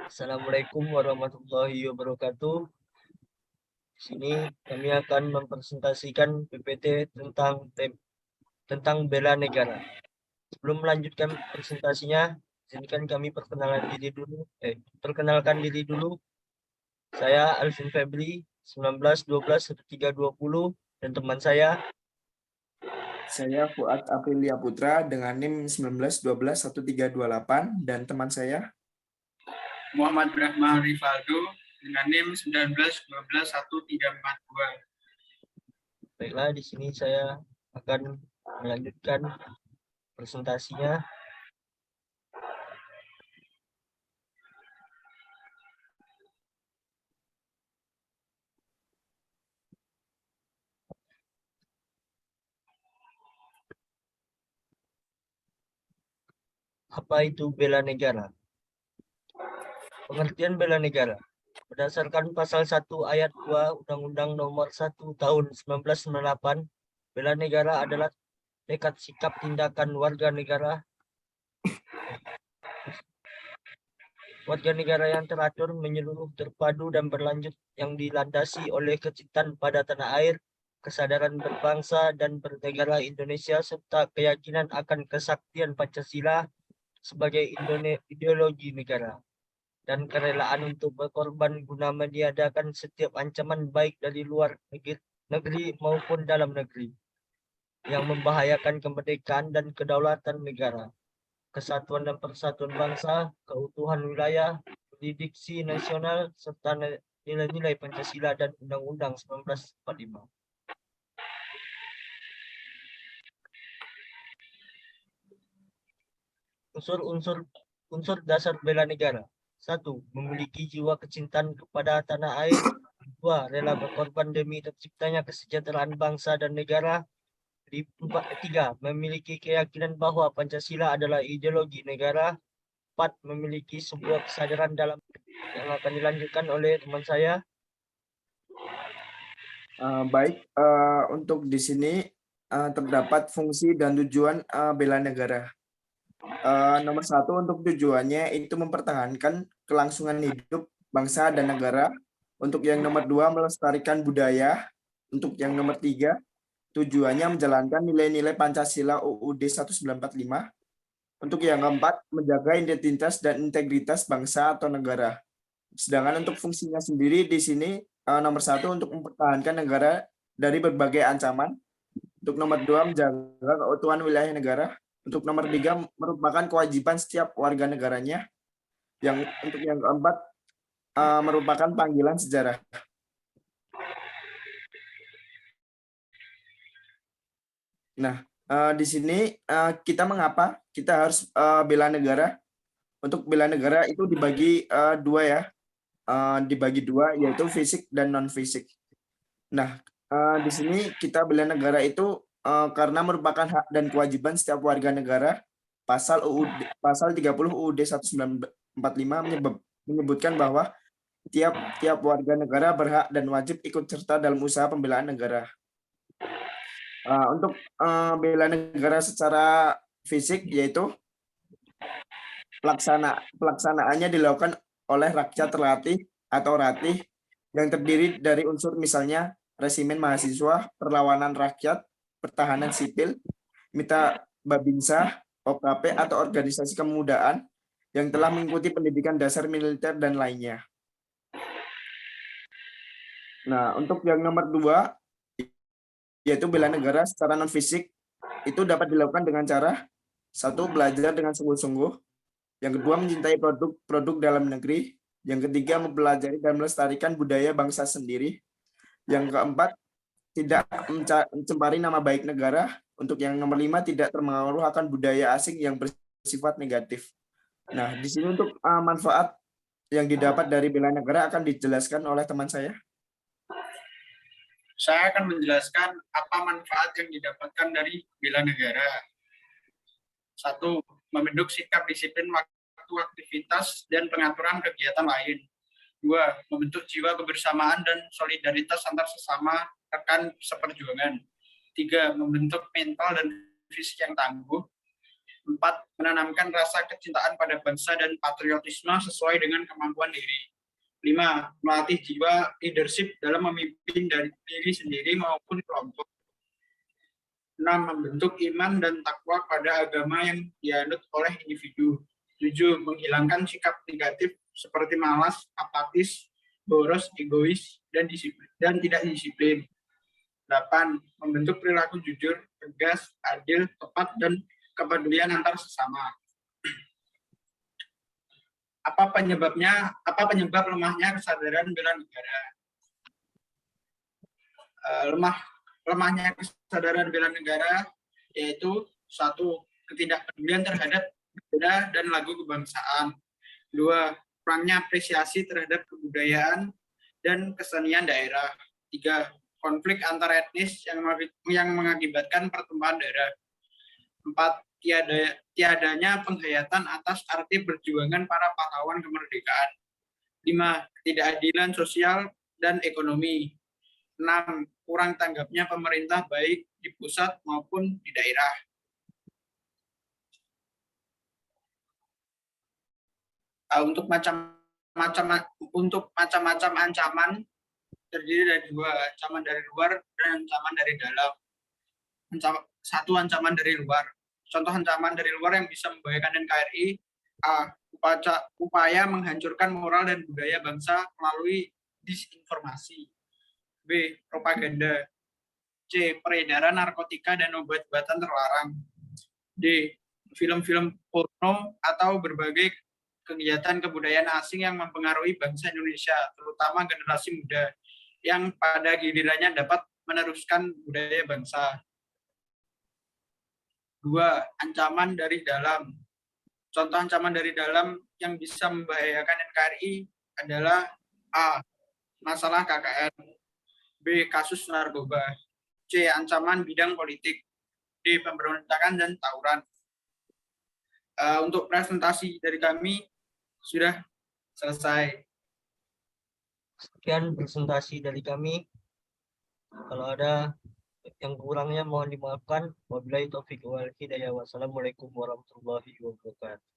Assalamualaikum warahmatullahi wabarakatuh. Di sini kami akan mempresentasikan PPT tentang bela negara. Sebelum melanjutkan presentasinya, izinkan kami perkenalkan diri dulu. Saya Alvin Febri, 1912 1320, dan teman saya. Saya Fuad Aprilia Putra dengan NIM 1912 1328 dan teman saya Muhammad Brahma Rivaldo dengan NIM 1912 1342. Baiklah, di sini saya akan melanjutkan presentasinya. Apa itu bela negara? Pengertian bela negara. Berdasarkan pasal 1 ayat 2 Undang-Undang Nomor 1 Tahun 1998, bela negara adalah tekad sikap tindakan warga negara yang teratur, menyeluruh, terpadu, dan berlanjut yang dilandasi oleh kecintaan pada tanah air, kesadaran berbangsa dan bernegara Indonesia, serta keyakinan akan kesaktian Pancasila sebagai ideologi negara, dan kerelaan untuk berkorban guna meniadakan setiap ancaman baik dari luar negeri maupun dalam negeri yang membahayakan kemerdekaan dan kedaulatan negara, kesatuan dan persatuan bangsa, keutuhan wilayah, jurisdiksi nasional, serta nilai-nilai Pancasila dan Undang-Undang 1945. Unsur dasar bela negara. 1. Memiliki jiwa kecintaan kepada tanah air. 2. Rela berkorban demi terciptanya kesejahteraan bangsa dan negara. 3. Memiliki keyakinan bahwa Pancasila adalah ideologi negara. 4. Memiliki sebuah kesadaran dalam yang akan dilanjutkan oleh teman saya. Untuk di sini terdapat fungsi dan tujuan bela negara. Nomor 1 untuk tujuannya itu mempertahankan kelangsungan hidup bangsa dan negara. Untuk yang nomor 2 melestarikan budaya. Untuk yang nomor 3 tujuannya menjalankan nilai-nilai Pancasila UUD 1945. Untuk yang keempat menjaga identitas dan integritas bangsa atau negara. Sedangkan untuk fungsinya sendiri di sini nomor 1 untuk mempertahankan negara dari berbagai ancaman. Untuk nomor 2 menjaga keutuhan wilayah negara. Untuk nomor 3 merupakan kewajiban setiap warga negaranya. Untuk yang keempat merupakan panggilan sejarah. Nah, di sini kita mengapa kita harus bela negara? Untuk bela negara itu dibagi dua ya. Dibagi dua, yaitu fisik dan non fisik. Nah, di sini kita bela negara itu karena merupakan hak dan kewajiban setiap warga negara. Pasal 30 UUD 1945 menyebutkan bahwa tiap warga negara berhak dan wajib ikut serta dalam usaha pembelaan negara. Untuk bela negara secara fisik, yaitu pelaksanaannya dilakukan oleh rakyat terlatih atau ratih yang terdiri dari unsur misalnya resimen mahasiswa, perlawanan rakyat, pertahanan sipil, mita babinsa, OKP atau organisasi kemudaan yang telah mengikuti pendidikan dasar militer dan lainnya. Nah, untuk yang nomor 2, yaitu bela negara secara non fisik, itu dapat dilakukan dengan cara 1. Belajar dengan sungguh-sungguh. Yang kedua, mencintai produk dalam negeri. Yang ketiga, mempelajari dan melestarikan budaya bangsa sendiri. Yang keempat, tidak mencemari nama baik negara. Untuk yang nomor 5, tidak terpengaruh akan budaya asing yang bersifat negatif. Nah, di sini untuk manfaat yang didapat dari bela negara akan dijelaskan oleh teman saya. Saya akan menjelaskan apa manfaat yang didapatkan dari bela negara. 1. Membentuk sikap disiplin waktu aktivitas dan pengaturan kegiatan lain. 2. Membentuk jiwa kebersamaan dan solidaritas antar sesama rekan seperjuangan. 3. Membentuk mental dan fisik yang tangguh. 4. Menanamkan rasa kecintaan pada bangsa dan patriotisme sesuai dengan kemampuan diri. 5. Melatih jiwa leadership dalam memimpin dari diri sendiri maupun kelompok. 6. Membentuk iman dan takwa pada agama yang dianut oleh individu. 7. Menghilangkan sikap negatif seperti malas, apatis, boros, egois, dan tidak disiplin. 8. Membentuk perilaku jujur, tegas, adil, tepat, dan kepedulian antar sesama. Apa penyebab lemahnya kesadaran bela negara? Lemahnya kesadaran bela negara yaitu 1. Ketidakpedulian terhadap bendera dan lagu kebangsaan. 2. Kurangnya apresiasi terhadap kebudayaan dan kesenian daerah. 3. Konflik antar etnis yang mengakibatkan pertumpahan darah. 4. Tiadanya penghayatan atas arti perjuangan para pahlawan kemerdekaan. 5. Ketidakadilan sosial dan ekonomi. 6. Kurang tanggapnya pemerintah baik di pusat maupun di daerah. Untuk macam-macam ancaman terdiri dari 2, ancaman dari luar dan ancaman dari dalam. 1. Ancaman dari luar. Contoh ancaman dari luar yang bisa membahayakan NKRI: A. Upaya menghancurkan moral dan budaya bangsa melalui disinformasi. B. Propaganda. C. Peredaran narkotika dan obat-obatan terlarang. D. Film-film porno atau berbagai kegiatan kebudayaan asing yang mempengaruhi bangsa Indonesia, terutama generasi muda, yang pada gilirannya dapat meneruskan budaya bangsa. 2. Ancaman dari dalam. Contoh ancaman dari dalam yang bisa membahayakan NKRI adalah A. Masalah KKN. B. Kasus narkoba. C. Ancaman bidang politik. D. Pemberontakan dan tawuran. Untuk presentasi dari kami sudah selesai. Sekian presentasi dari kami. Kalau ada yang kurangnya mohon dimaafkan. Wabillahi taufiq wal hidayah. Wassalamualaikum warahmatullahi wabarakatuh.